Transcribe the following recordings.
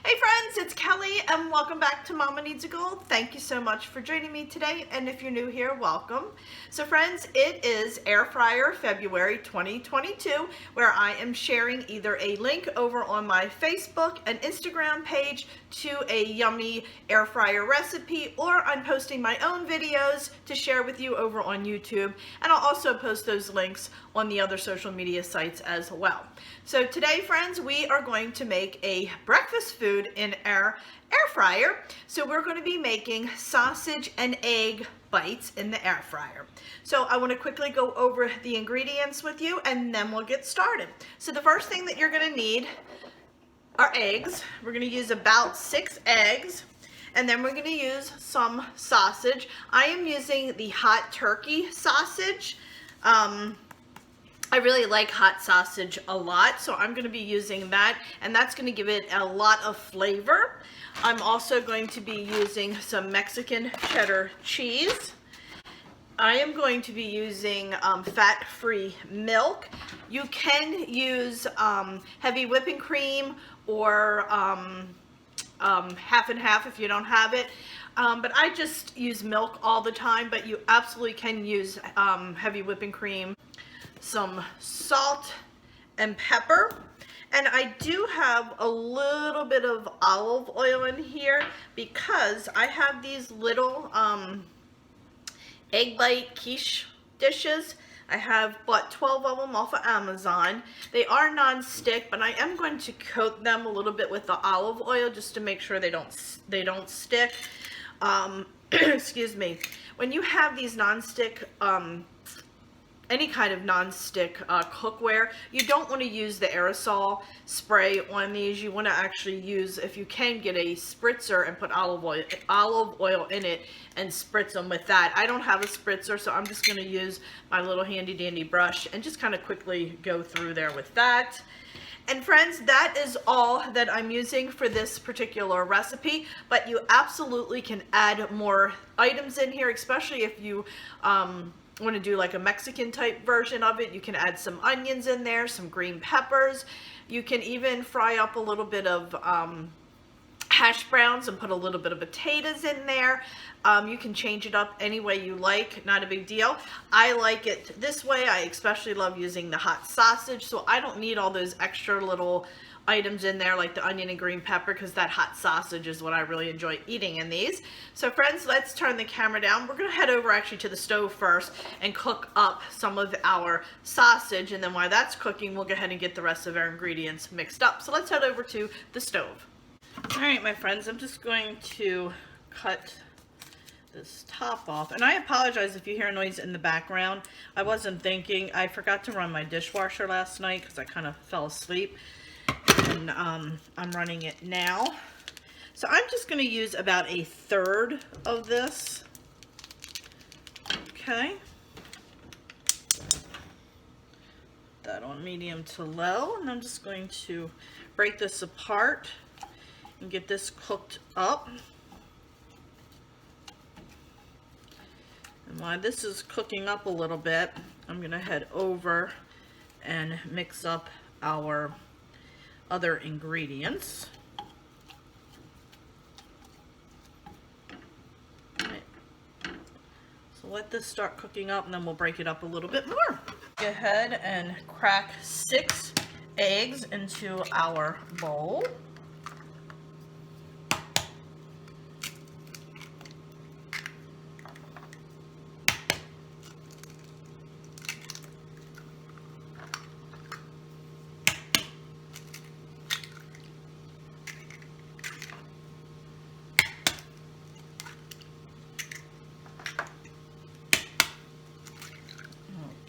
Hey friends, it's Kelly and welcome back to Mama Needs a Goal. Thank you so much for joining me today, and if you're new here, welcome. So friends, it is Air Fryer February 2022 where I am sharing either a link over on my Facebook and Instagram page to a yummy air fryer recipe, or I'm posting my own videos to share with you over on YouTube, and I'll also post those links on the other social media sites as well. So today friends, we are going to make a breakfast food in our air fryer. So we're going to be making sausage and egg bites in the air fryer. So I want to quickly go over the ingredients with you and then we'll get started. So the first thing that you're going to need are eggs. We're going to use about 6 eggs. And then we're going to use some sausage. I am using the hot turkey sausage. I really like hot sausage a lot, so I'm going to be using that, and that's going to give it a lot of flavor. I'm also going to be using some Mexican cheddar cheese. I am going to be using fat-free milk. You can use heavy whipping cream or half and half if you don't have it. But I just use milk all the time, but you absolutely can use heavy whipping cream. Some salt and pepper, and I do have a little bit of olive oil in here because I have these little egg bite quiche dishes. I have bought 12 of them off of Amazon. They are non-stick, but I am going to coat them a little bit with the olive oil just to make sure they don't stick. Excuse me. When you have these non-stick any kind of non-stick cookware, you don't want to use the aerosol spray on these. You want to actually use, if you can, get a spritzer and put olive oil in it and spritz them with that. I don't have a spritzer, so I'm just going to use my little handy dandy brush and just kind of quickly go through there with that. And friends, that is all that I'm using for this particular recipe, but you absolutely can add more items in here, especially if you want to do like a Mexican type version of it. You can add some onions in there, some green peppers. You can even fry up a little bit of hash browns and put a little bit of potatoes in there. You can change it up any way you like, not a big deal. I like it this way. I especially love using the hot sausage, so I don't need all those extra little items in there like the onion and green pepper, because that hot sausage is what I really enjoy eating in these. So friends, let's turn the camera down. We're going to head over actually to the stove first and cook up some of our sausage, and then while that's cooking, we'll go ahead and get the rest of our ingredients mixed up. So let's head over to the stove. Alright my friends, I'm just going to cut this top off, and I apologize if you hear noise in the background. I wasn't thinking. I forgot to run my dishwasher last night because I kind of fell asleep, and I'm running it now. So I'm just going to use about 1/3 of this. Okay. That on medium to low, and I'm just going to break this apart and get this cooked up. And while this is cooking up a little bit, I'm going to head over and mix up our other ingredients. Right. So let this start cooking up, and then we'll break it up a little bit more. Go ahead and crack 6 eggs into our bowl.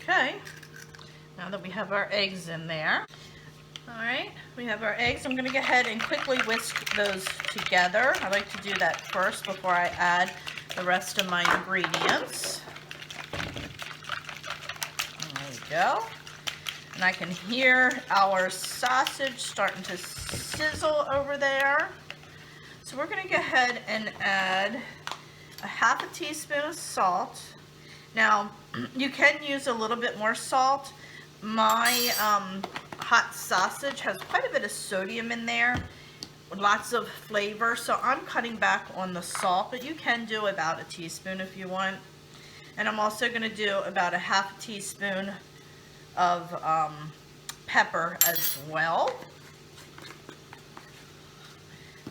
Okay, now that we have our eggs in there, all right, we have our eggs. I'm going to go ahead and quickly whisk those together. I like to do that first before I add the rest of my ingredients. There we go. And I can hear our sausage starting to sizzle over there. So we're going to go ahead and add a 1/2 teaspoon of salt. Now, you can use a little bit more salt. My hot sausage has quite a bit of sodium in there. lots of flavor, so I'm cutting back on the salt, but you can do about a teaspoon if you want. And I'm also going to do about a half a teaspoon of pepper as well.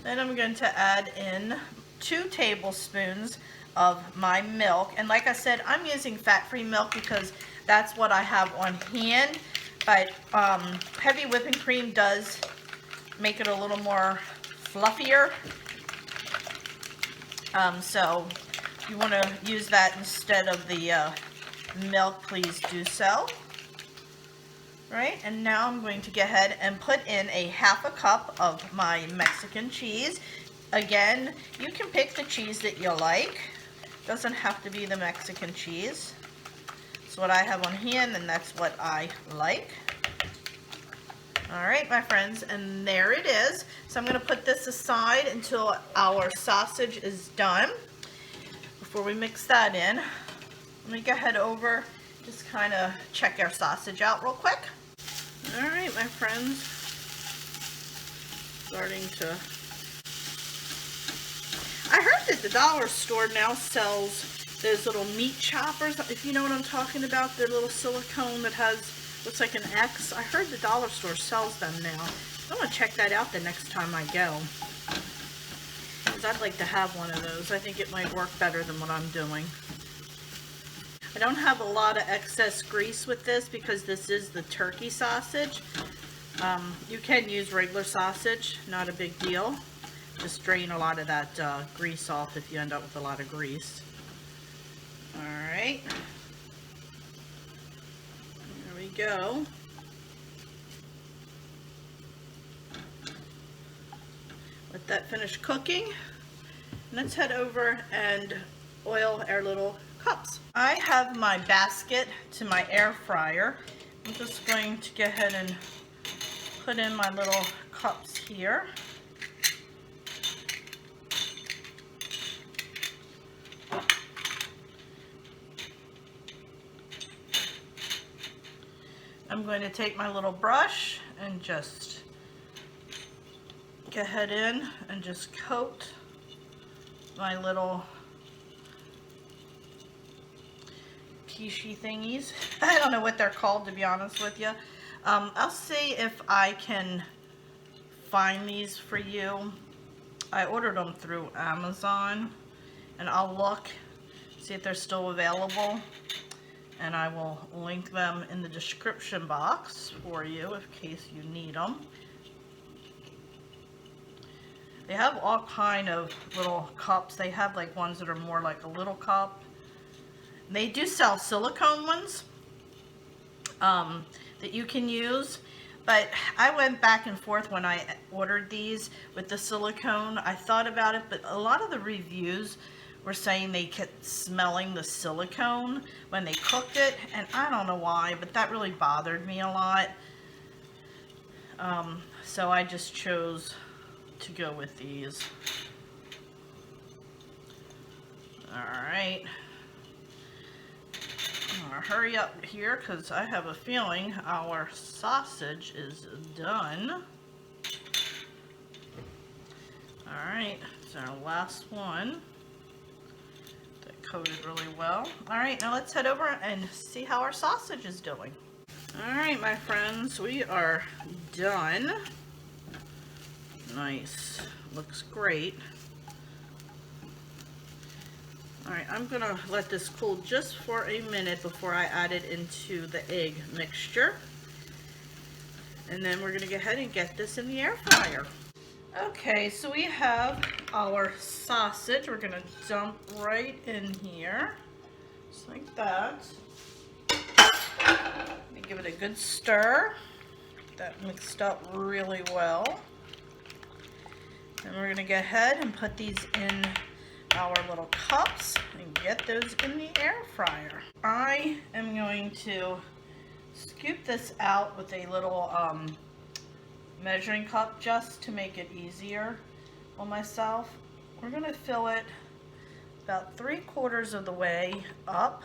Then I'm going to add in 2 tablespoons of my milk. And like I said, I'm using fat-free milk because that's what I have on hand. But heavy whipping cream does make it a little more fluffier. So if you want to use that instead of the milk, please do so. Right, and now I'm going to go ahead and put in a half a cup of my Mexican cheese. Again, you can pick the cheese that you like. Doesn't have to be the Mexican cheese. It's what I have on hand, and that's what I like. All right, my friends, and there it is. So I'm going to put this aside until our sausage is done. Before we mix that in, let me go ahead over, just kind of check our sausage out real quick. All right, my friends, starting to, I heard that the dollar store now sells those little meat choppers, if you know what I'm talking about, their little silicone that has, looks like an X. I heard the dollar store sells them now. I'm going to check that out the next time I go, because I'd like to have one of those. I think it might work better than what I'm doing. I don't have a lot of excess grease with this because this is the turkey sausage. You can use regular sausage, not a big deal. Just drain a lot of that grease off if you end up with a lot of grease. Alright. There we go. Let that finish cooking. Let's head over and oil our little cups. I have my basket to my air fryer. I'm just going to go ahead and put in my little cups here. I'm going to take my little brush and just go ahead in and just coat my little quiche thingies. I don't know what they're called, to be honest with you. I'll see if I can find these for you. I ordered them through Amazon, and I'll look, see if they're still available, and I will link them in the description box for you in case you need them. They have all kind of little cups. They have like ones that are more like a little cup. They do sell silicone ones that you can use, but I went back and forth when I ordered these with the silicone. I thought about it, but a lot of the reviews were saying they kept smelling the silicone when they cooked it, and I don't know why, but that really bothered me a lot. So I just chose to go with these. Alright. I'm gonna hurry up here because I have a feeling our sausage is done. Alright, it's our last one. That coated really well. Alright, now let's head over and see how our sausage is doing. Alright, my friends, we are done. Nice. Looks great. Alright, I'm going to let this cool just for a minute before I add it into the egg mixture. And then we're going to go ahead and get this in the air fryer. Okay, so we have our sausage. We're going to dump right in here. Just like that. Let me give it a good stir. Get that mixed up really well. And we're going to go ahead and put these in our little cups and get those in the air fryer. I am going to scoop this out with a little measuring cup just to make it easier on myself. We're going to fill it about 3/4 of the way up,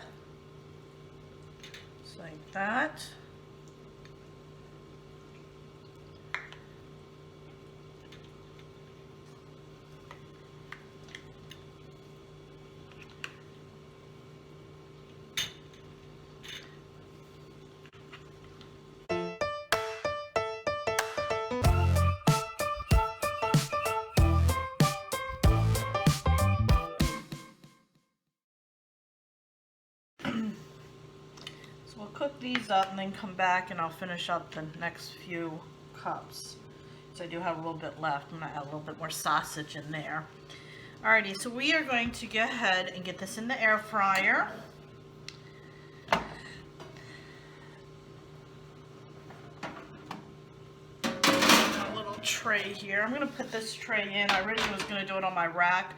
just like that. cook these up and then come back and I'll finish up the next few cups. So I do have a little bit left. I'm gonna add a little bit more sausage in there. Alrighty, so we are going to go ahead and get this in the air fryer. A little tray here. I'm gonna put this tray in. I originally was gonna do it on my rack,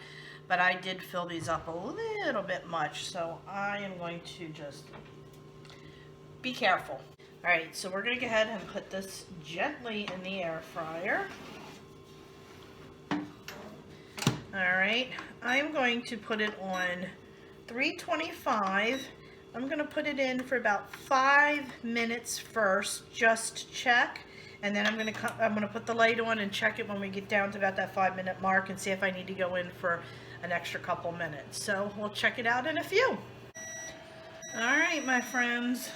but I did fill these up a little bit much, so I am going to just be careful. Alright, so we're going to go ahead and put this gently in the air fryer. Alright, I'm going to put it on 325. I'm going to put it in for about 5 minutes first, just to check. And then I'm going to put the light on and check it when we get down to about that 5-minute mark and see if I need to go in for an extra couple minutes. So we'll check it out in a few. Alright, my friends.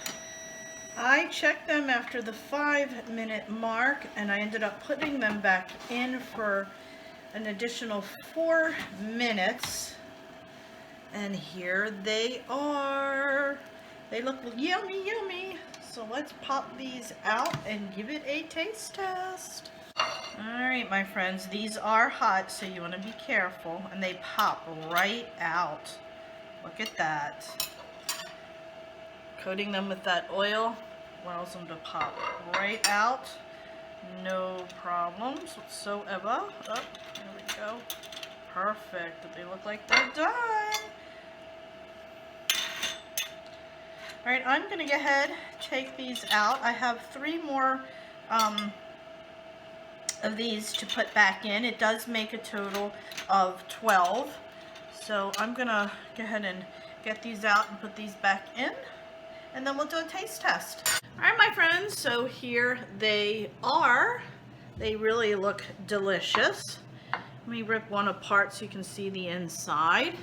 I checked them after the 5-minute mark and I ended up putting them back in for an additional 4 minutes. And here they are. They look yummy, yummy. So let's pop these out and give it a taste test. Alright, my friends, these are hot, so you want to be careful. And they pop right out. Look at that. Coating them with that oil allows them to pop right out. No problems whatsoever. Oh, there we go. Perfect. They look like they're done. Alright, I'm going to go ahead, take these out. I have 3 more of these to put back in. It does make a total of 12. So I'm going to go ahead and get these out and put these back in. And then we'll do a taste test. Alright, my friends, so here they are. They really look delicious. Let me rip one apart so you can see the inside.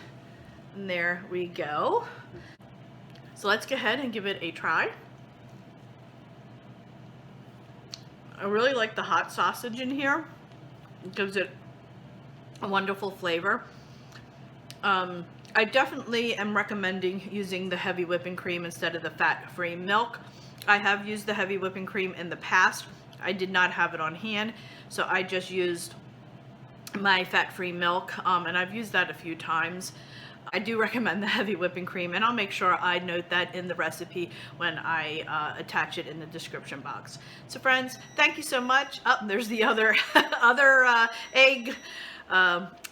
And there we go. So let's go ahead and give it a try. I really like the hot sausage in here. It gives it a wonderful flavor. I definitely am recommending using the heavy whipping cream instead of the fat-free milk. I have used the heavy whipping cream in the past. I did not have it on hand, so I just used my fat-free milk, and I've used that a few times. I do recommend the heavy whipping cream, and I'll make sure I note that in the recipe when I attach it in the description box. So friends, thank you so much. Oh, there's the other egg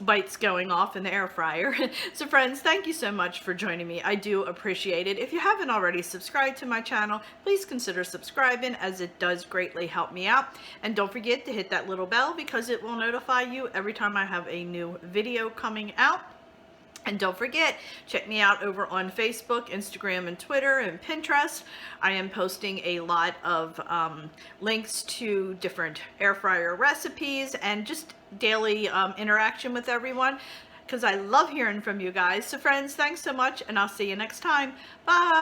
bites going off in the air fryer. So friends, thank you so much for joining me. I do appreciate it. If you haven't already subscribed to my channel, please consider subscribing, as it does greatly help me out. And don't forget to hit that little bell, because it will notify you every time I have a new video coming out. And don't forget, check me out over on Facebook, Instagram, and Twitter, and Pinterest. I am posting a lot of links to different air fryer recipes and just daily interaction with everyone, because I love hearing from you guys. So friends, thanks so much, and I'll see you next time. Bye!